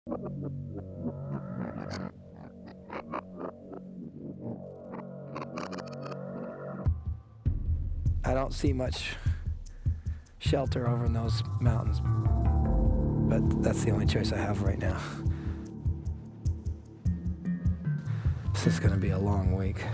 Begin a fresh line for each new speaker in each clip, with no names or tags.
I don't see much shelter over in those mountains, but that's the only choice I have right now. This is gonna be a long week.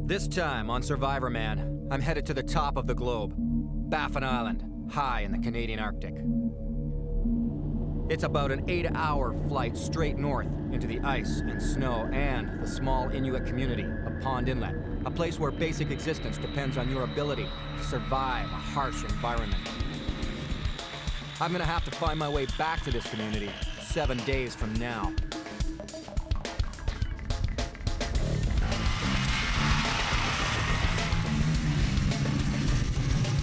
This time on Survivorman, I'm headed to the top of the globe, Baffin Island, high in the Canadian Arctic. It's about an 8-hour flight straight north into the ice and snow and the small Inuit community of Pond Inlet, a place where basic existence depends on your ability to survive a harsh environment. I'm gonna have to find my way back to this community 7 days from now.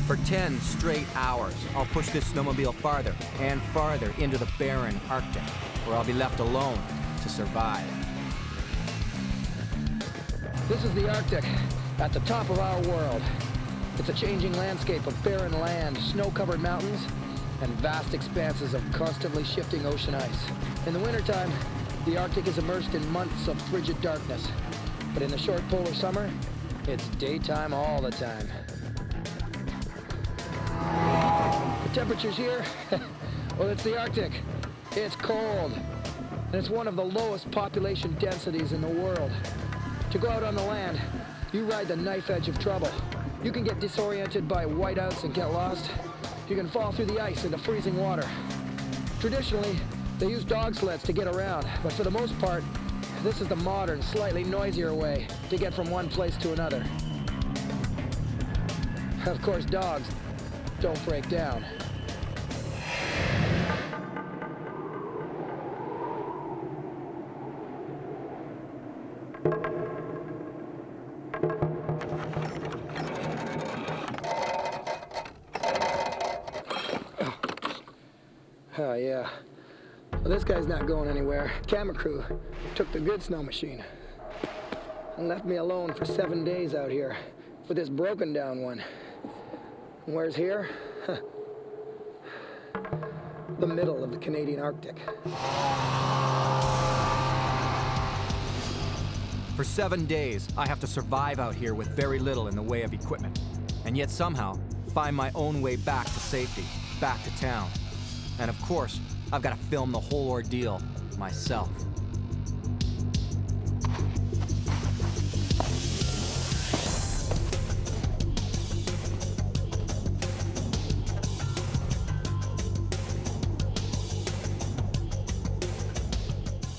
For 10 straight hours, I'll push this snowmobile farther and farther into the barren Arctic, where I'll be left alone to survive.
This is the Arctic, at the top of our world. It's a changing landscape of barren land, snow-covered mountains, and vast expanses of constantly shifting ocean ice. In the wintertime, the Arctic is immersed in months of frigid darkness. But in the short polar summer, it's daytime all the time. The temperatures here, well, it's the Arctic. It's cold, and it's one of the lowest population densities in the world. To go out on the land, you ride the knife edge of trouble. You can get disoriented by whiteouts and get lost. You can fall through the ice into freezing water. Traditionally, they use dog sleds to get around, but for the most part, this is the modern, slightly noisier way to get from one place to another. Of course, dogs don't break down. Oh, yeah. Well, this guy's not going anywhere. Camera crew took the good snow machine and left me alone for 7 days out here with this broken down one. And where's here? The middle of the Canadian Arctic.
For 7 days, I have to survive out here with very little in the way of equipment, and yet somehow find my own way back to safety, back to town. And of course, I've got to film the whole ordeal myself.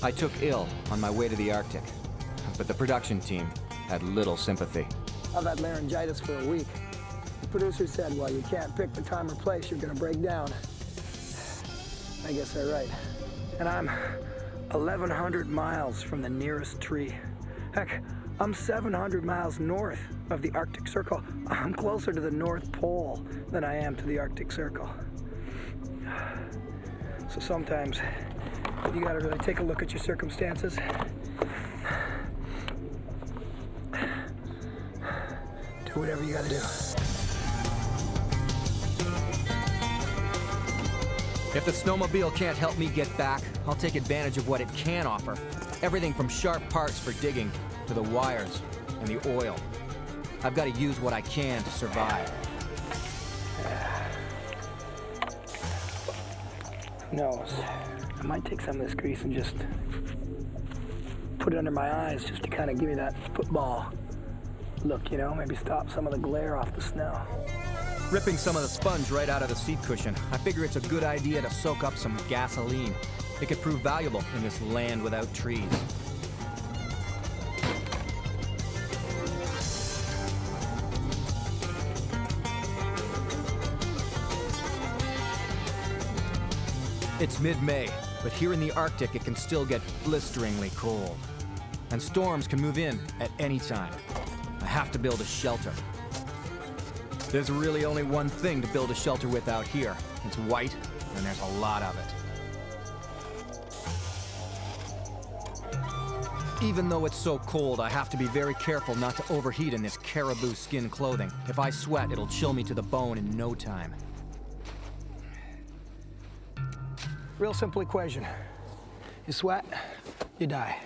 I took ill on my way to the Arctic, but the production team had little sympathy.
I've had laryngitis for a week. The producer said, well, you can't pick the time or place, you're gonna break down. I guess they're right. And I'm 1,100 miles from the nearest tree. Heck, I'm 700 miles north of the Arctic Circle. I'm closer to the North Pole than I am to the Arctic Circle. So sometimes you gotta really take a look at your circumstances. Do whatever you gotta do.
If the snowmobile can't help me get back, I'll take advantage of what it can offer. Everything from sharp parts for digging to the wires and the oil. I've got to use what I can to survive.
Who knows? I might take some of this grease and just put it under my eyes just to kind of give me that football look, you know? Maybe stop some of the glare off the snow.
Ripping some of the sponge right out of the seat cushion, I figure it's a good idea to soak up some gasoline. It could prove valuable in this land without trees. It's mid-May, but here in the Arctic it can still get blisteringly cold. And storms can move in at any time. I have to build a shelter. There's really only one thing to build a shelter with out here. It's white, and there's a lot of it. Even though it's so cold, I have to be very careful not to overheat in this caribou skin clothing. If I sweat, it'll chill me to the bone in no time.
Real simple equation. You sweat, you die.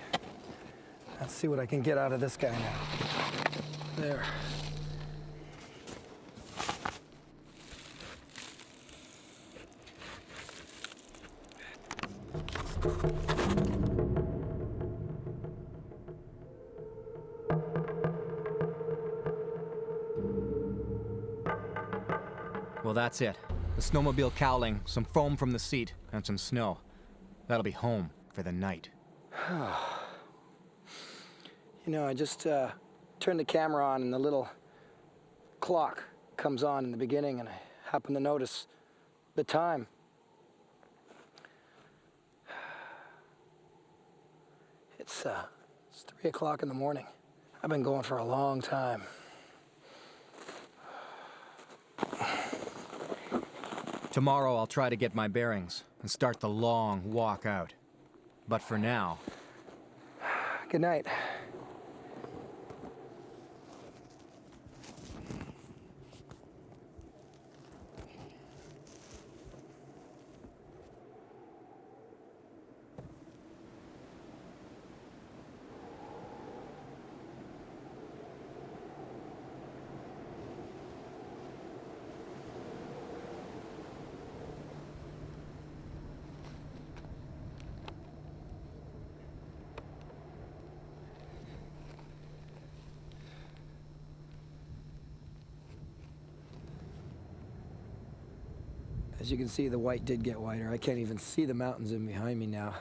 Let's see what I can get out of this guy now. There.
Well, that's it. The snowmobile cowling, some foam from the seat, and some snow. That'll be home for the night.
You know, I just turned the camera on and the little clock comes on in the beginning, and I happen to notice the time. It's 3 o'clock in the morning. I've been going for a long time.
Tomorrow I'll try to get my bearings and start the long walk out. But for now...
Good night. As you can see, the white did get whiter. I can't even see the mountains in behind me now.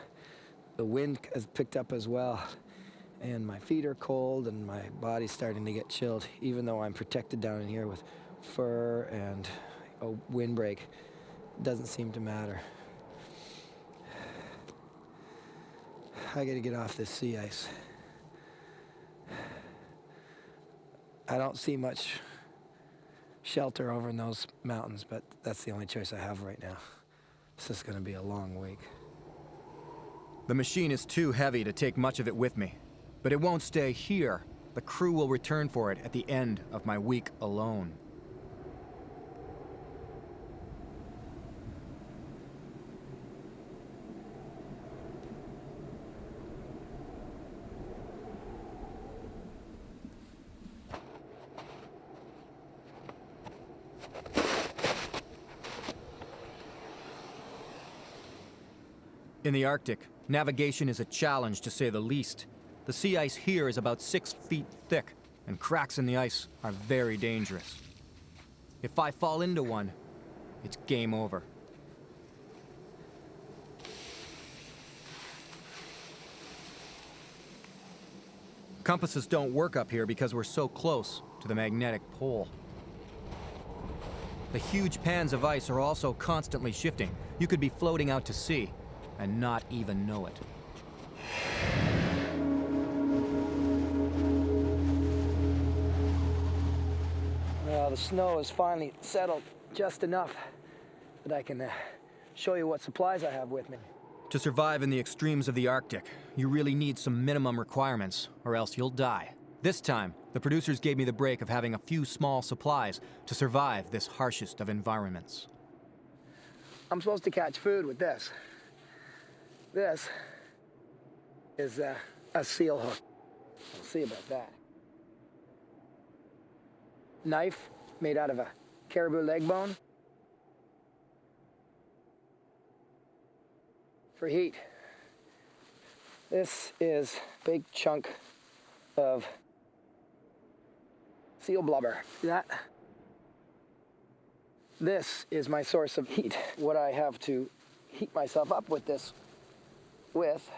The wind has picked up as well. And my feet are cold and my body's starting to get chilled, even though I'm protected down in here with fur and a windbreak. It doesn't seem to matter. I gotta get off this sea ice. I don't see much shelter over in those mountains, but that's the only choice I have right now. This is gonna be a long week.
The machine is too heavy to take much of it with me, but it won't stay here. The crew will return for it at the end of my week alone. In the Arctic, navigation is a challenge to say the least. The sea ice here is about 6 feet thick, and cracks in the ice are very dangerous. If I fall into one, it's game over. Compasses don't work up here because we're so close to the magnetic pole. The huge pans of ice are also constantly shifting. You could be floating out to sea and not even know it.
Well, the snow has finally settled just enough that I can show you what supplies I have with me.
To survive in the extremes of the Arctic, you really need some minimum requirements, or else you'll die. This time, the producers gave me the break of having a few small supplies to survive this harshest of environments.
I'm supposed to catch food with this. This is a seal hook. We'll see about that. Knife made out of a caribou leg bone. For heat. This is a big chunk of seal blubber. See that? This is my source of heat. What I have to heat myself up with this with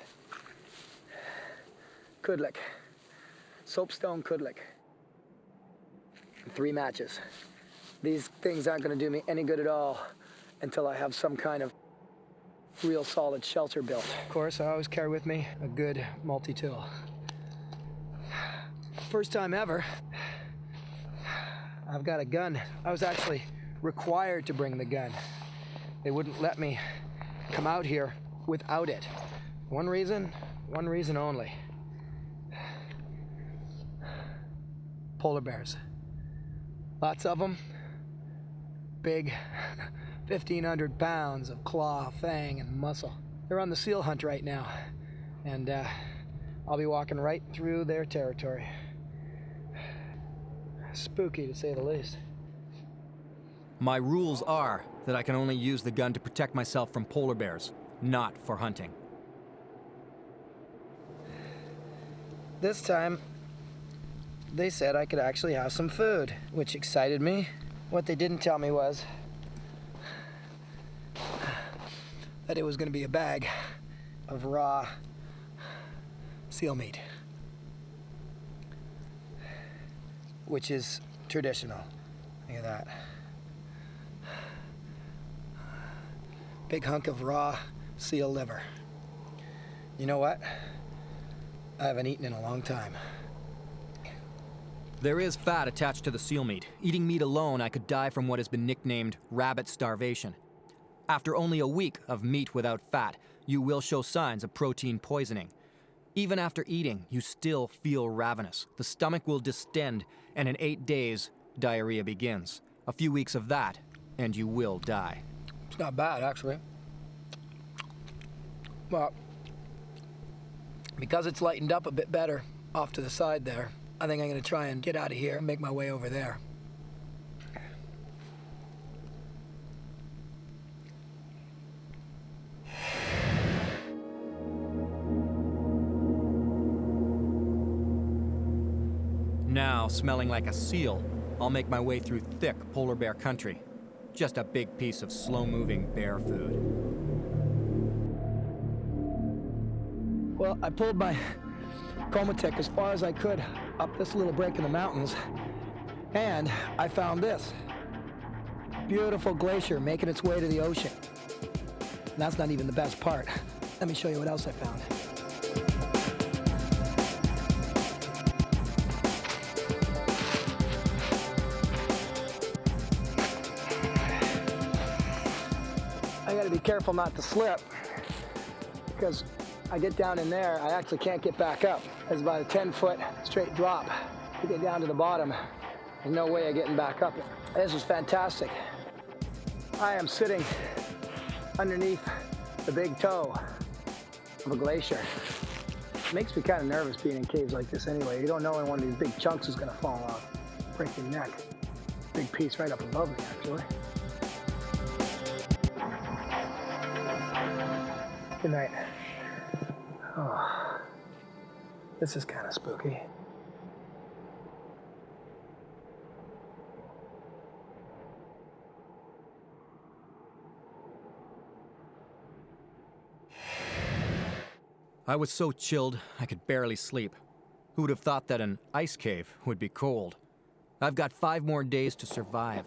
kudlik, soapstone kudlik, and 3 matches. These things aren't going to do me any good at all until I have some kind of real solid shelter built. Of course, I always carry with me a good multi-tool. First time ever, I've got a gun. I was actually required to bring the gun. They wouldn't let me come out here without it. One reason only. Polar bears. Lots of them. Big, 1,500 pounds of claw, fang, and muscle. They're on the seal hunt right now, and I'll be walking right through their territory. Spooky, to say the least.
My rules are that I can only use the gun to protect myself from polar bears, not for hunting.
This time, they said I could actually have some food, which excited me. What they didn't tell me was that it was going to be a bag of raw seal meat, which is traditional. Look at that. Big hunk of raw seal liver. You know what? I haven't eaten in a long time.
There is fat attached to the seal meat. Eating meat alone, I could die from what has been nicknamed rabbit starvation. After only a week of meat without fat, you will show signs of protein poisoning. Even after eating, you still feel ravenous. The stomach will distend, and in 8 days, diarrhea begins. A few weeks of that, and you will die.
It's not bad, actually. Well, because it's lightened up a bit better off to the side there, I think I'm going to try and get out of here and make my way over there.
Now, smelling like a seal, I'll make my way through thick polar bear country. Just a big piece of slow-moving bear food.
Well, I pulled my Comatech as far as I could up this little break in the mountains, and I found this. Beautiful glacier making its way to the ocean. And that's not even the best part. Let me show you what else I found. I gotta be careful not to slip, because I get down in there, I actually can't get back up. There's about a 10-foot straight drop to get down to the bottom. There's no way of getting back up. This is fantastic. I am sitting underneath the big toe of a glacier. It makes me kind of nervous being in caves like this anyway. You don't know when one of these big chunks is gonna fall off, break your neck. Big piece right up above me, actually. Good night. Oh, this is kind of spooky.
I was so chilled, I could barely sleep. Who would have thought that an ice cave would be cold? I've got 5 more days to survive.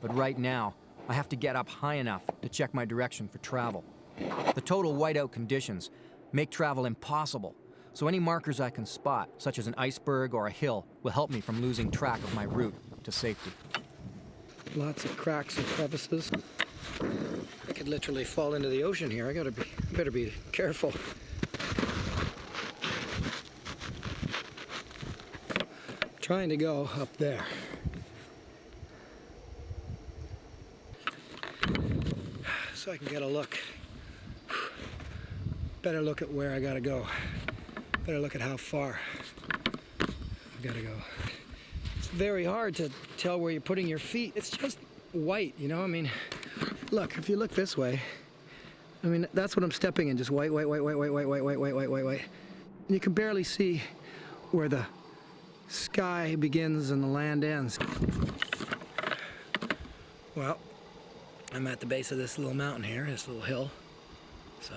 But right now, I have to get up high enough to check my direction for travel. The total whiteout conditions make travel impossible, so any markers I can spot, such as an iceberg or a hill, will help me from losing track of my route to safety.
Lots of cracks and crevices. I could literally fall into the ocean here. I better be careful. Trying to go up there. So I can get a look. Better look at where I gotta go. Better look at how far I gotta go. It's very hard to tell where you're putting your feet. It's just white, you know? I mean, look, if you look this way, I mean, that's what I'm stepping in, just white, white, white, white, white, white, white, white, white, white, white, white. And you can barely see where the sky begins and the land ends. Well, I'm at the base of this little mountain here, this little hill. So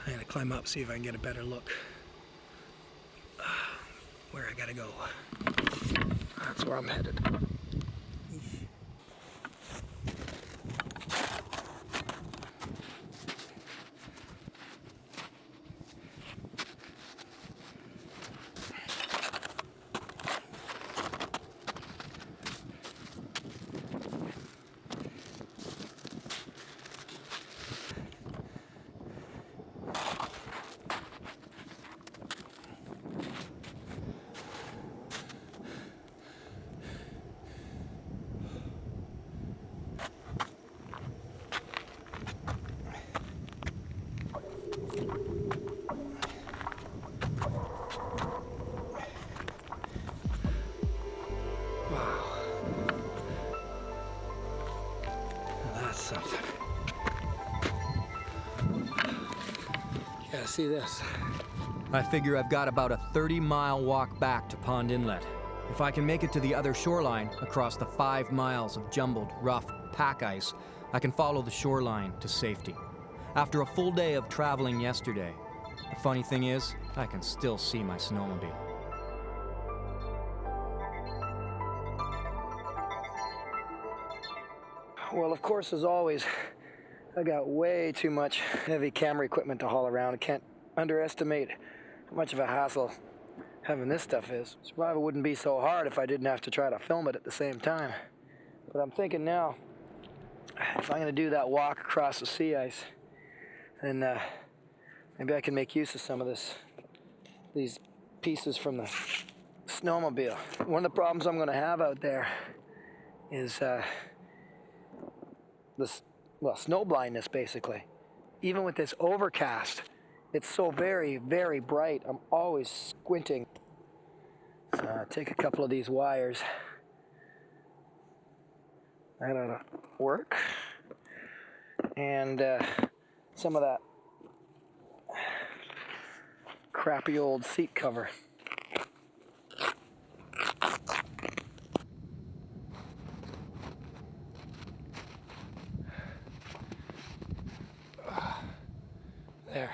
I'm gonna climb up, see if I can get a better look where I gotta go. That's where I'm headed. Yeah, see this.
I figure I've got about a 30-mile walk back to Pond Inlet. If I can make it to the other shoreline, across the 5 miles of jumbled, rough pack ice, I can follow the shoreline to safety. After a full day of traveling yesterday, the funny thing is, I can still see my snowmobile.
Well, of course, as always, I got way too much heavy camera equipment to haul around. I can't underestimate how much of a hassle having this stuff is. Survival wouldn't be so hard if I didn't have to try to film it at the same time. But I'm thinking now, if I'm gonna do that walk across the sea ice, then maybe I can make use of some of these pieces from the snowmobile. One of the problems I'm gonna have out there is snow blindness, basically. Even with this overcast, it's so very, very bright. I'm always squinting. So take a couple of these wires. That ought to work. And some of that crappy old seat cover. There.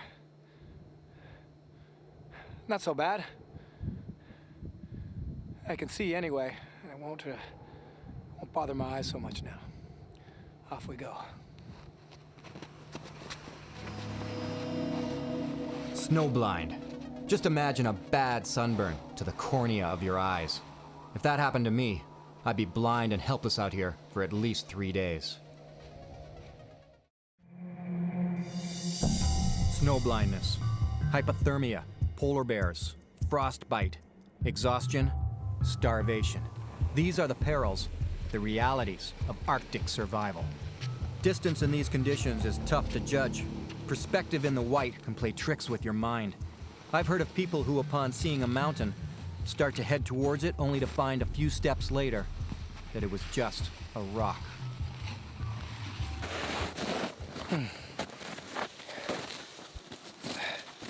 Not so bad. I can see anyway, and it won't bother my eyes so much now. Off we go.
Snowblind. Just imagine a bad sunburn to the cornea of your eyes. If that happened to me, I'd be blind and helpless out here for at least 3 days. Snow blindness, hypothermia, polar bears, frostbite, exhaustion, starvation. These are the perils, the realities of Arctic survival. Distance in these conditions is tough to judge. Perspective in the white can play tricks with your mind. I've heard of people who, upon seeing a mountain, start to head towards it only to find a few steps later that it was just a rock.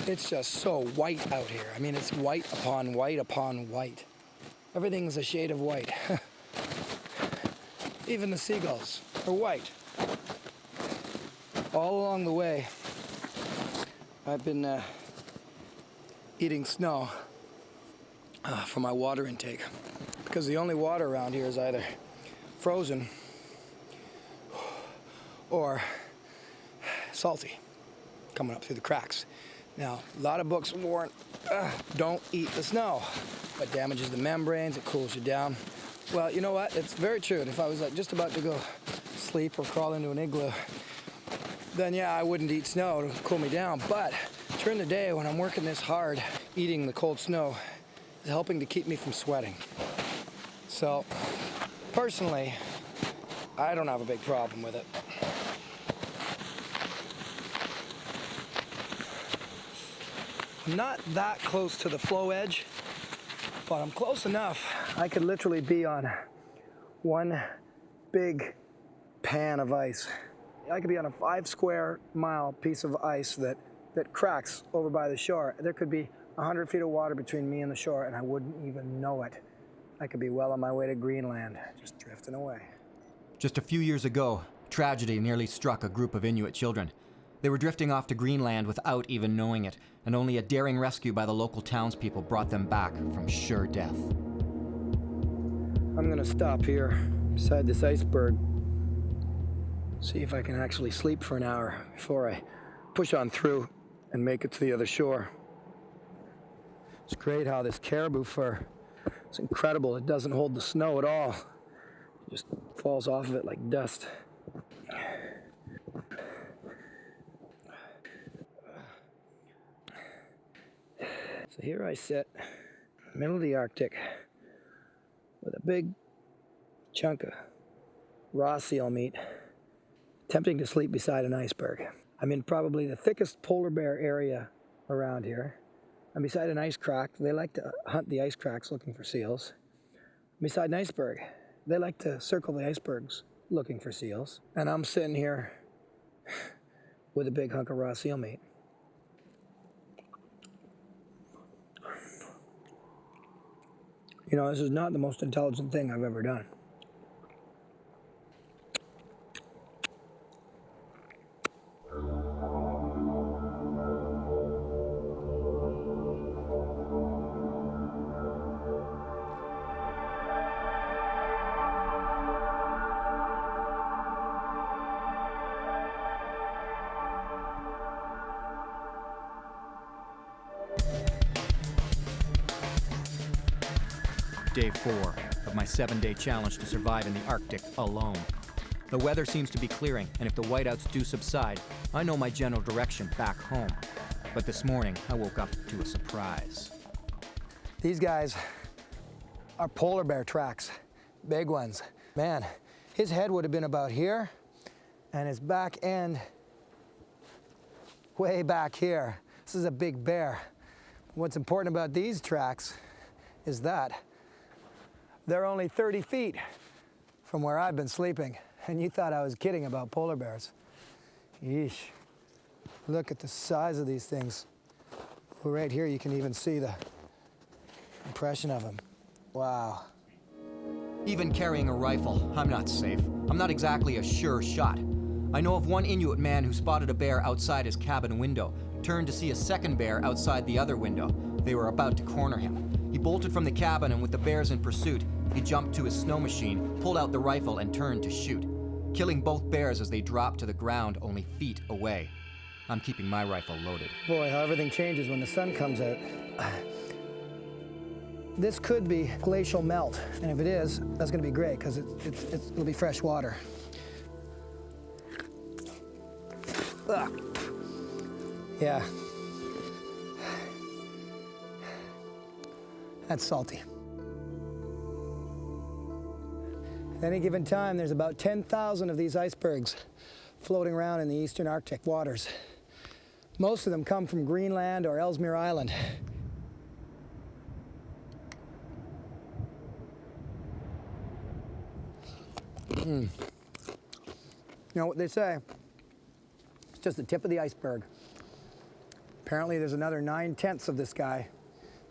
It's just so white out here. I mean, it's white upon white upon white. Everything's a shade of white. Even the seagulls are white. All along the way, I've been eating snow for my water intake, because the only water around here is either frozen or salty, coming up through the cracks. Now, a lot of books warn, don't eat the snow. It damages the membranes, it cools you down. Well, you know what? It's very true. And if I was like just about to go sleep or crawl into an igloo, then yeah, I wouldn't eat snow to cool me down. But during the day, when I'm working this hard, eating the cold snow is helping to keep me from sweating. So, personally, I don't have a big problem with it. I'm not that close to the flow edge, but I'm close enough. I could literally be on one big pan of ice. I could be on a 5 square mile piece of ice that cracks over by the shore. There could be 100 feet of water between me and the shore, and I wouldn't even know it. I could be well on my way to Greenland, just drifting away.
Just a few years ago, tragedy nearly struck a group of Inuit children. They were drifting off to Greenland without even knowing it, and only a daring rescue by the local townspeople brought them back from sure death.
I'm gonna stop here beside this iceberg, see if I can actually sleep for an hour before I push on through and make it to the other shore. It's great how this caribou fur, it's incredible. It doesn't hold the snow at all. It just falls off of it like dust. So here I sit, middle of the Arctic, with a big chunk of raw seal meat, attempting to sleep beside an iceberg. I'm in probably the thickest polar bear area around here. I'm beside an ice crack. They like to hunt the ice cracks looking for seals. I'm beside an iceberg. They like to circle the icebergs looking for seals. And I'm sitting here with a big hunk of raw seal meat. You know, this is not the most intelligent thing I've ever done.
Day 4 of my 7-day challenge to survive in the Arctic alone. The weather seems to be clearing, and if the whiteouts do subside, I know my general direction back home. But this morning, I woke up to a surprise.
These guys are polar bear tracks, big ones. Man, his head would have been about here, and his back end way back here. This is a big bear. What's important about these tracks is that they're only 30 feet from where I've been sleeping. And you thought I was kidding about polar bears. Yeesh. Look at the size of these things. Well, right here you can even see the impression of them. Wow.
Even carrying a rifle, I'm not safe. I'm not exactly a sure shot. I know of one Inuit man who spotted a bear outside his cabin window, turned to see a second bear outside the other window. They were about to corner him. He bolted from the cabin, and with the bears in pursuit, he jumped to his snow machine, pulled out the rifle, and turned to shoot, killing both bears as they dropped to the ground only feet away. I'm keeping my rifle loaded.
Boy, how everything changes when the sun comes out. This could be glacial melt, and if it is, that's going to be great because it'll be fresh water. Ugh. Yeah. That's salty. At any given time, there's about 10,000 of these icebergs floating around in the eastern Arctic waters. Most of them come from Greenland or Ellesmere Island. You know what they say? It's just the tip of the iceberg. Apparently there's another 9/10 of this guy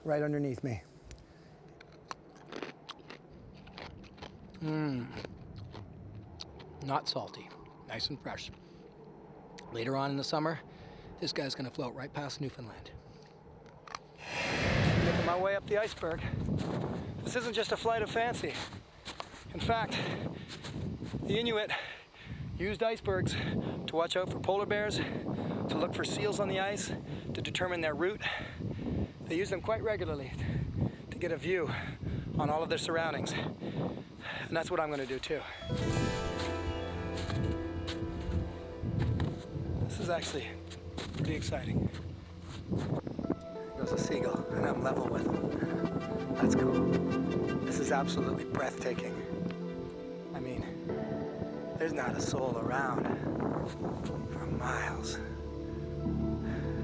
right underneath me. Not salty, nice and fresh. Later on in the summer, this guy's gonna float right past Newfoundland. Making my way up the iceberg. This isn't just a flight of fancy. In fact, the Inuit used icebergs to watch out for polar bears, to look for seals on the ice, to determine their route. They use them quite regularly to get a view on all of their surroundings. And that's what I'm going to do too. This is actually pretty exciting. There's a seagull, and I'm level with him. That's cool. This is absolutely breathtaking. I mean, there's not a soul around for miles.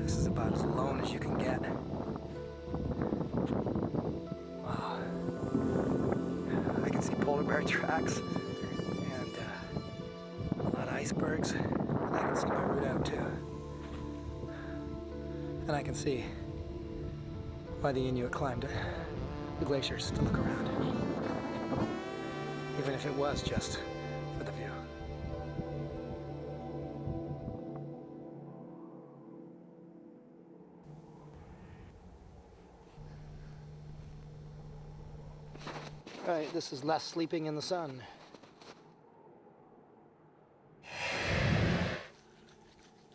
This is about as alone as you can get. Wow. I can see polar bear tracks and a lot of icebergs. And I can see my route out too. And I can see why the Inuit climbed the glaciers to look around. Even if it was just for the view. All right, this is less sleeping in the sun.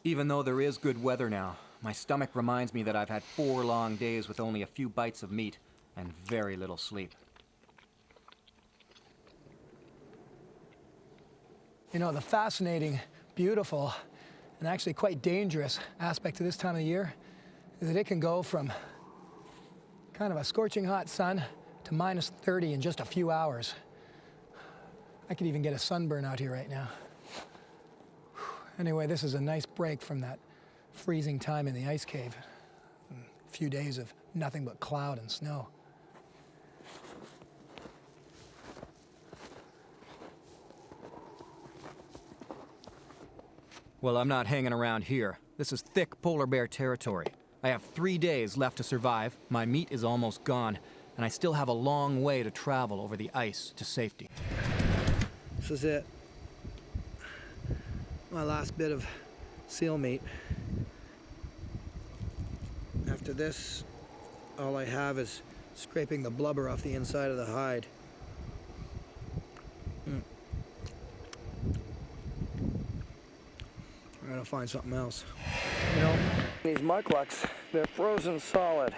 Even though there is good weather now, my stomach reminds me that I've had 4 long days with only a few bites of meat and very little sleep.
You know, the fascinating, beautiful, and actually quite dangerous aspect to this time of year is that it can go from kind of a scorching hot sun to minus 30 in just a few hours. I could even get a sunburn out here right now. Anyway, this is a nice break from that freezing time in the ice cave. A few days of nothing but cloud and snow.
Well, I'm not hanging around here. This is thick polar bear territory. I have 3 days left to survive, my meat is almost gone, and I still have a long way to travel over the ice to safety.
This is it. My last bit of seal meat. After this, all I have is scraping the blubber off the inside of the hide. I gotta find something else. You know, these mucklucks, they're frozen solid.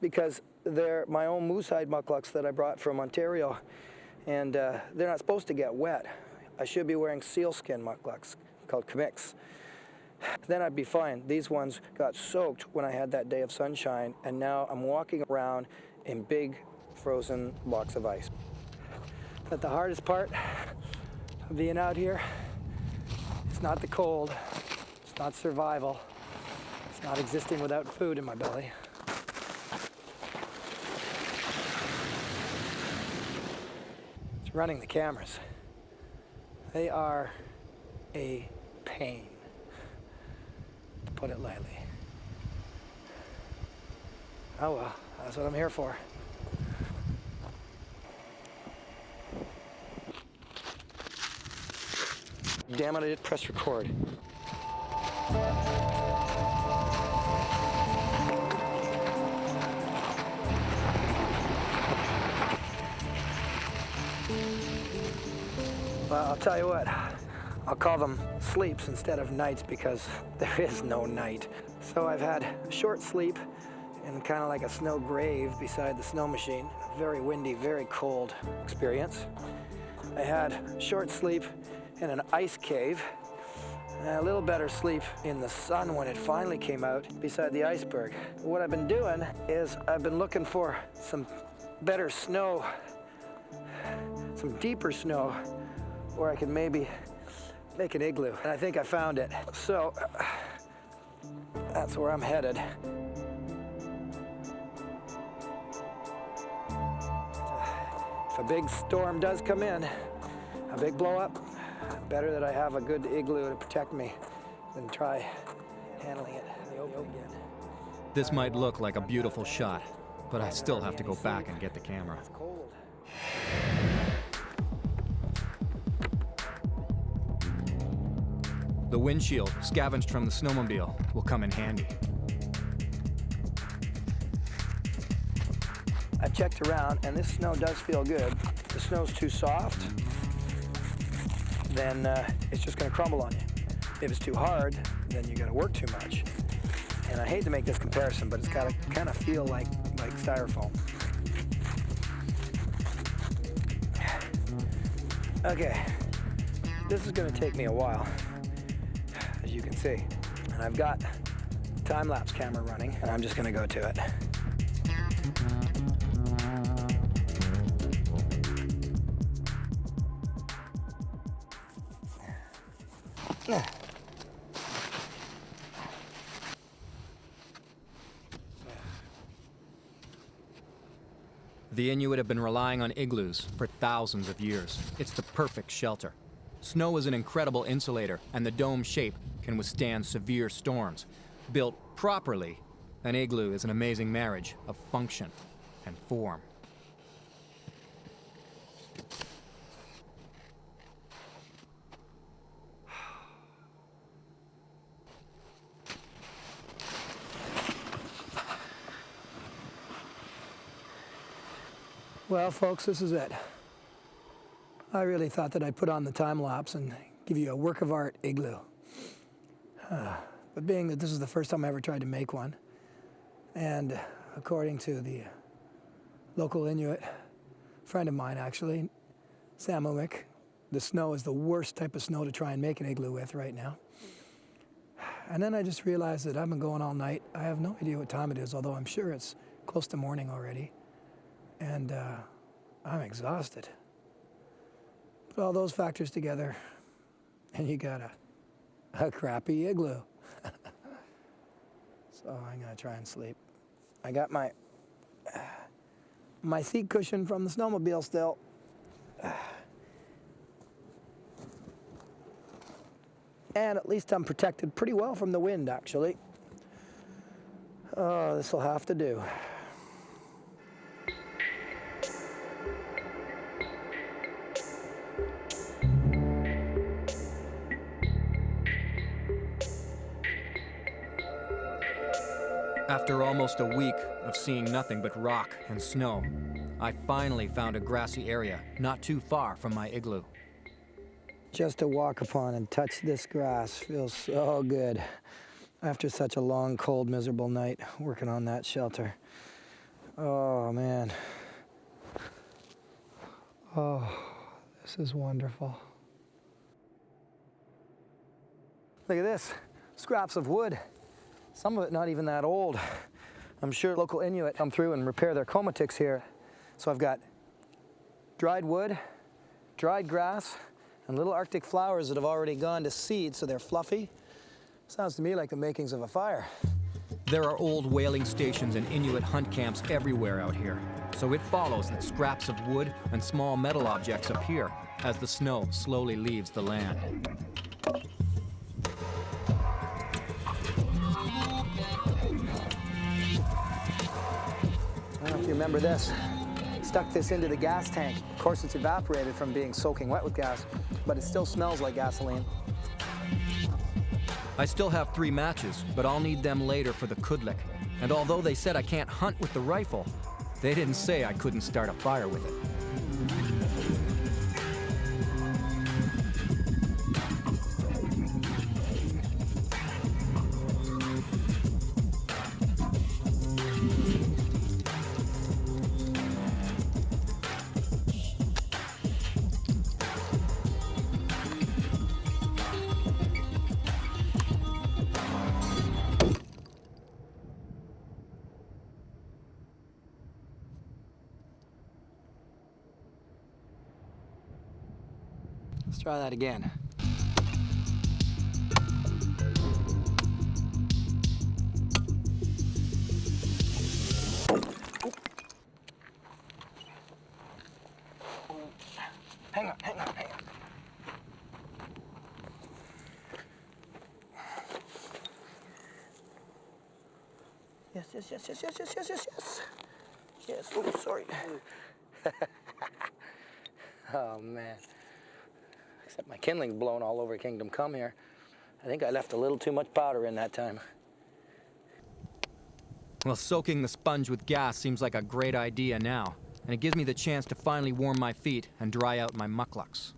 Because they're my own moose hide mucklucks that I brought from Ontario, and they're not supposed to get wet. I should be wearing sealskin mucklucks called kamiks. Then I'd be fine. These ones got soaked when I had that day of sunshine, and now I'm walking around in big frozen blocks of ice. But the hardest part of being out here, it's not the cold, it's not survival, it's not existing without food in my belly. It's running the cameras. They are a pain, to put it lightly. Oh well, that's what I'm here for. Damn it, I didn't press record. Well, I'll tell you what, I'll call them sleeps instead of nights because there is no night. So I've had a short sleep in kind of like a snow grave beside the snow machine. A very windy, very cold experience. I had a short sleep in an ice cave, and a little better sleep in the sun when it finally came out beside the iceberg. What I've been doing is I've been looking for some better snow, some deeper snow, where I can maybe make an igloo. And I think I found it. So that's where I'm headed. If a big storm does come in, a big blow up, better that I have a good igloo to protect me than try handling it in the open again.
This might look like a beautiful shot, but I still have to go back and get the camera.
It's cold.
The windshield, scavenged from the snowmobile, will come in handy.
I checked around, and this snow does feel good. If the snow's too soft, then it's just gonna crumble on you. If it's too hard, then you gotta work too much. And I hate to make this comparison, but it's gotta kind of feel like styrofoam. Okay, this is gonna take me a while, as you can see. And I've got a time-lapse camera running, and I'm just gonna go to it.
The Inuit have been relying on igloos for thousands of years. It's the perfect shelter. Snow is an incredible insulator, and the dome shape can withstand severe storms. Built properly, an igloo is an amazing marriage of function and form.
Well, folks, this is it. I really thought that I'd put on the time lapse and give you a work of art igloo. But being that this is the first time I ever tried to make one, and according to the local Inuit, friend of mine actually, Sam Umik, the snow is the worst type of snow to try and make an igloo with right now. And then I just realized that I've been going all night. I have no idea what time it is, although I'm sure it's close to morning already. And I'm exhausted. Put all those factors together, and you got a crappy igloo. So I'm gonna try and sleep. I got my seat cushion from the snowmobile still. And at least I'm protected pretty well from the wind, actually. Oh, this'll have to do.
After almost a week of seeing nothing but rock and snow, I finally found a grassy area not too far from my igloo.
Just to walk upon and touch this grass feels so good after such a long, cold, miserable night working on that shelter. Oh, man. Oh, this is wonderful. Look at this, scraps of wood. Some of it not even that old. I'm sure local Inuit come through and repair their komatiks here. So I've got dried wood, dried grass, and little Arctic flowers that have already gone to seed, so they're fluffy. Sounds to me like the makings of a fire.
There are old whaling stations and Inuit hunt camps everywhere out here, so it follows that scraps of wood and small metal objects appear as the snow slowly leaves the land.
I don't know if you remember this. Stuck this into the gas tank. Of course, it's evaporated from being soaking wet with gas, but it still smells like gasoline.
I still have 3 matches, but I'll need them later for the kudlik. And although they said I can't hunt with the rifle, they didn't say I couldn't start a fire with it.
Let's try that again. Hang on. Yes. Yes, oh, sorry. Oh, man. Except my kindling's blown all over Kingdom Come here. I think I left a little too much powder in that time.
Well, soaking the sponge with gas seems like a great idea now, and it gives me the chance to finally warm my feet and dry out my mucklucks.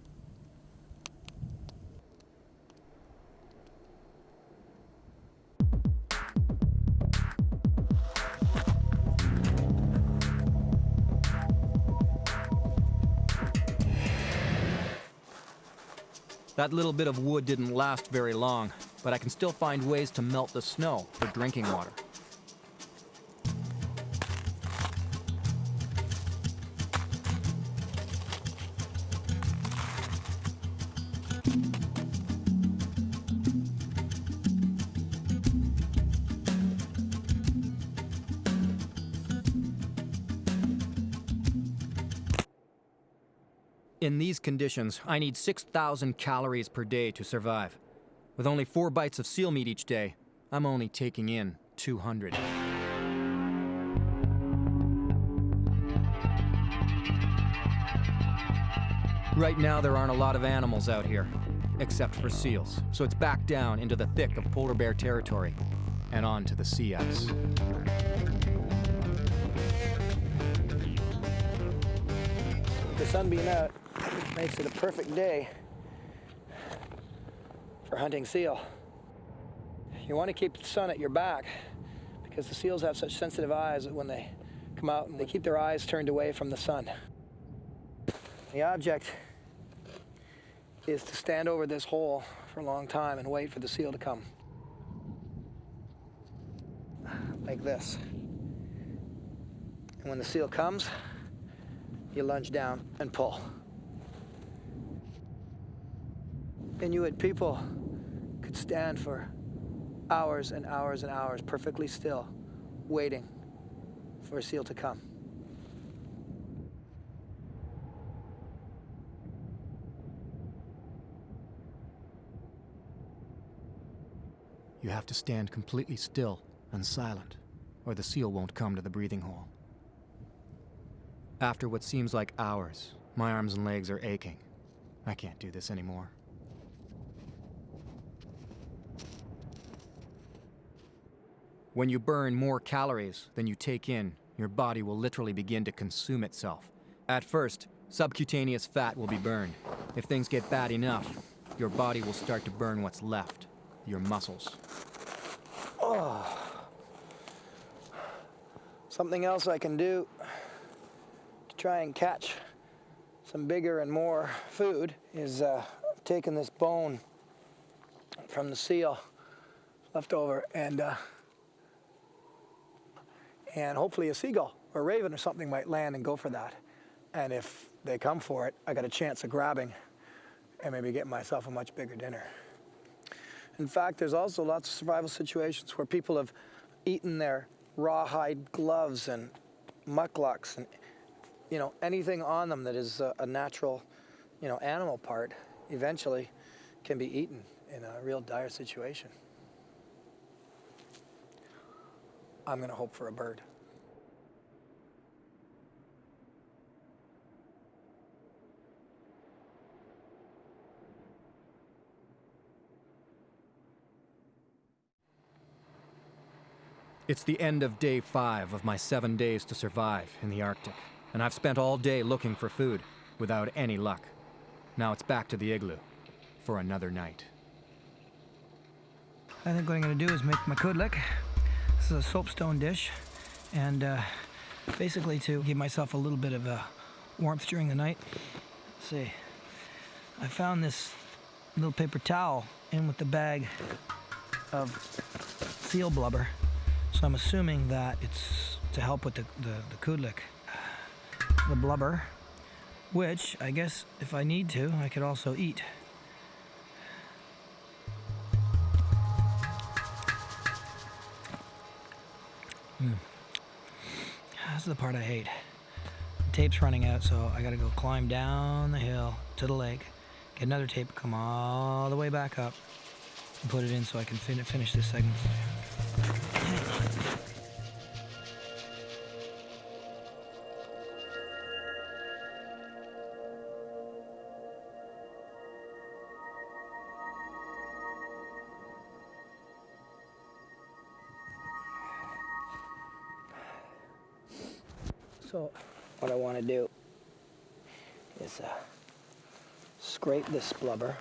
That little bit of wood didn't last very long, but I can still find ways to melt the snow for drinking water. In these conditions, I need 6,000 calories per day to survive. With only 4 bites of seal meat each day, I'm only taking in 200. Right now, there aren't a lot of animals out here, except for seals, so it's back down into the thick of polar bear territory and onto the sea ice.
The sun being out makes it a perfect day for hunting seal. You want to keep the sun at your back because the seals have such sensitive eyes that when they come out and they keep their eyes turned away from the sun. The object is to stand over this hole for a long time and wait for the seal to come. Like this. And when the seal comes, you lunge down and pull. Inuit people could stand for hours and hours and hours perfectly still, waiting for a seal to come.
You have to stand completely still and silent or the seal won't come to the breathing hole. After what seems like hours, my arms and legs are aching. I can't do this anymore. When you burn more calories than you take in, your body will literally begin to consume itself. At first, subcutaneous fat will be burned. If things get bad enough, your body will start to burn what's left, your muscles.
Oh. Something else I can do to try and catch some bigger and more food is taking this bone from the seal left over and hopefully a seagull or a raven or something might land and go for that. And if they come for it, I got a chance of grabbing and maybe getting myself a much bigger dinner. In fact, there's also lots of survival situations where people have eaten their rawhide gloves and mucklucks and, you know, anything on them that is a natural, you know, animal part eventually can be eaten in a real dire situation. I'm gonna hope for a bird.
It's the end of day 5 of my 7 days to survive in the Arctic, and I've spent all day looking for food without any luck. Now it's back to the igloo for another night.
I think what I'm gonna do is make my kudlik. This is a soapstone dish, and basically to give myself a little bit of warmth during the night. Let's see, I found this little paper towel in with the bag of seal blubber. So I'm assuming that it's to help with the kudlik. The blubber, which I guess if I need to, I could also eat. This is the part I hate. The tape's running out, so I gotta go climb down the hill to the lake, get another tape, come all the way back up, and put it in so I can finish this segment for you. So what I want to do is scrape this blubber.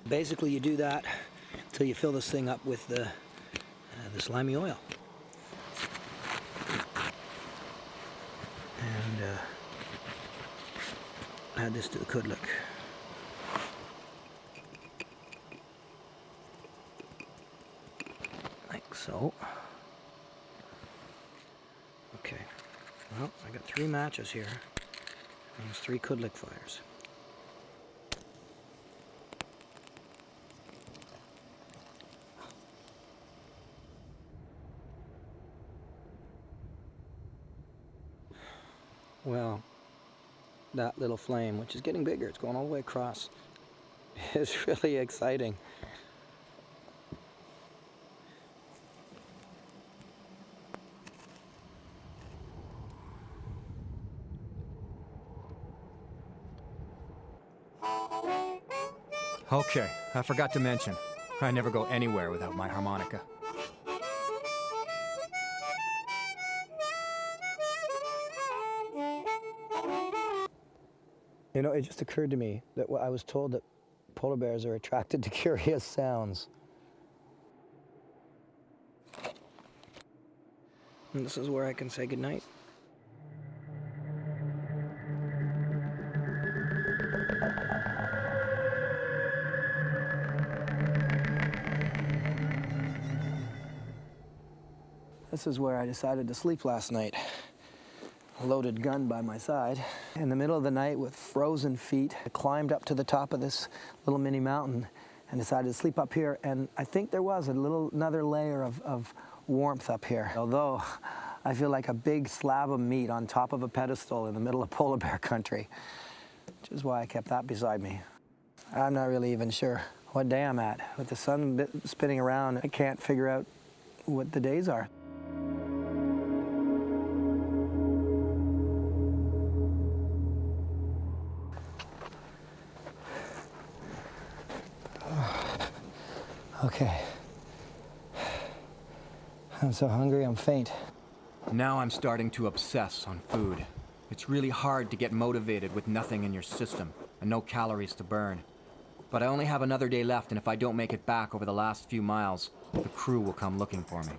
Basically you do that until you fill this thing up with the slimy oil. And add this to the kudlik. Like so. Okay, well, I got 3 matches here. Means 3 kudlik fires. Well, that little flame, which is getting bigger, it's going all the way across, is really exciting.
Okay, I forgot to mention, I never go anywhere without my harmonica.
You know, it just occurred to me that I was told that polar bears are attracted to curious sounds. And this is where I can say goodnight. This is where I decided to sleep last night. A loaded gun by my side. In the middle of the night with frozen feet, I climbed up to the top of this little mini mountain and decided to sleep up here. And I think there was another layer of warmth up here. Although I feel like a big slab of meat on top of a pedestal in the middle of polar bear country, which is why I kept that beside me. I'm not really even sure what day I'm at. With the sun spinning around, I can't figure out what the days are. Okay. I'm so hungry, I'm faint.
Now I'm starting to obsess on food. It's really hard to get motivated with nothing in your system and no calories to burn. But I only have another day left, and if I don't make it back over the last few miles, the crew will come looking for me.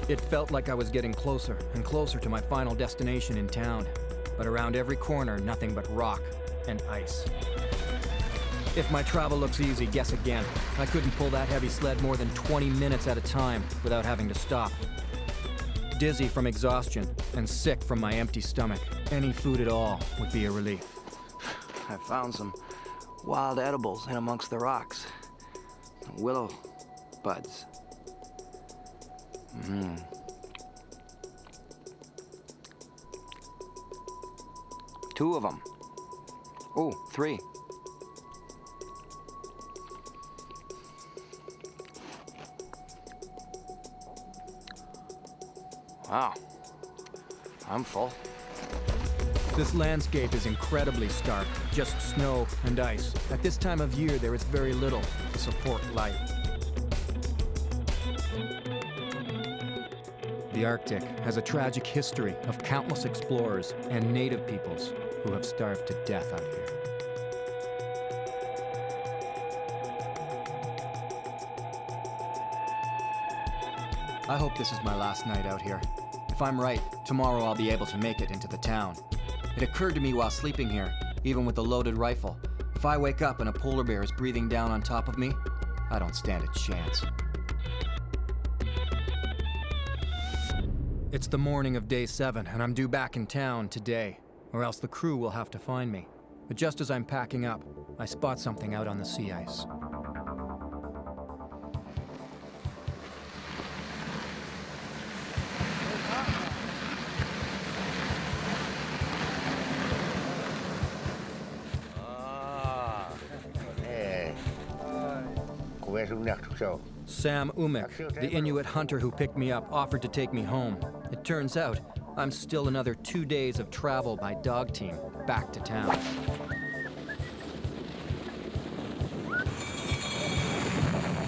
It felt like I was getting closer and closer to my final destination in town. But around every corner, nothing but rock and ice. If my travel looks easy, guess again. I couldn't pull that heavy sled more than 20 minutes at a time without having to stop. Dizzy from exhaustion and sick from my empty stomach, any food at all would be a relief.
I found some wild edibles in amongst the rocks. Willow buds. Two of them. Oh, three. Wow. I'm full.
This landscape is incredibly stark, just snow and ice. At this time of year, there is very little to support life. The Arctic has a tragic history of countless explorers and native peoples who have starved to death out here. I hope this is my last night out here. If I'm right, tomorrow I'll be able to make it into the town. It occurred to me while sleeping here, even with the loaded rifle, if I wake up and a polar bear is breathing down on top of me, I don't stand a chance. It's the morning of day 7, and I'm due back in town today, or else the crew will have to find me. But just as I'm packing up, I spot something out on the sea ice. Sam Umek, the Inuit hunter who picked me up, offered to take me home. It turns out, I'm still another 2 days of travel by dog team back to town.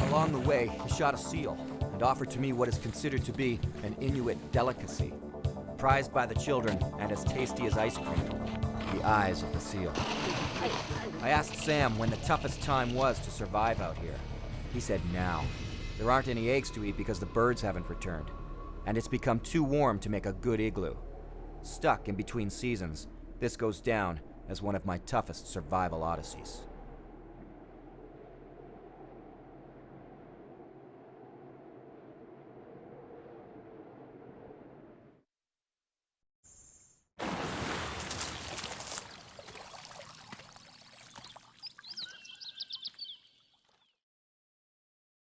Along the way, he shot a seal and offered to me what is considered to be an Inuit delicacy, prized by the children and as tasty as ice cream, the eyes of the seal. I asked Sam when the toughest time was to survive out here. He said now. There aren't any eggs to eat because the birds haven't returned, and it's become too warm to make a good igloo. Stuck in between seasons, this goes down as one of my toughest survival odysseys.